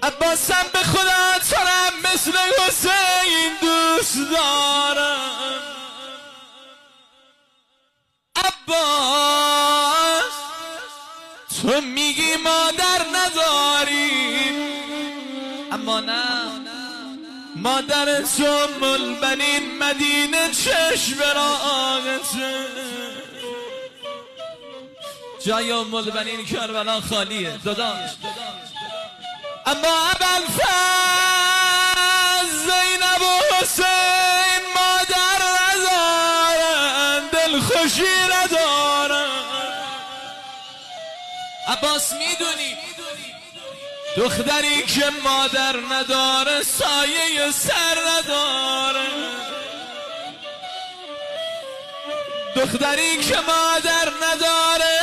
عباسم به خدا ترم مثل حسین دوست دارم. عباس تو میگی مادر نداری، اما نه، مادر تو ام البنین مدینه چشم راغته. جای ام البنین کربلا خالیه داداش. اما ابوالفضل زینب و حسین مادر ندارن، دلخوشی ندارن. عباس میدونی دختری که مادر نداره سایه سر نداره، دختری که مادر نداره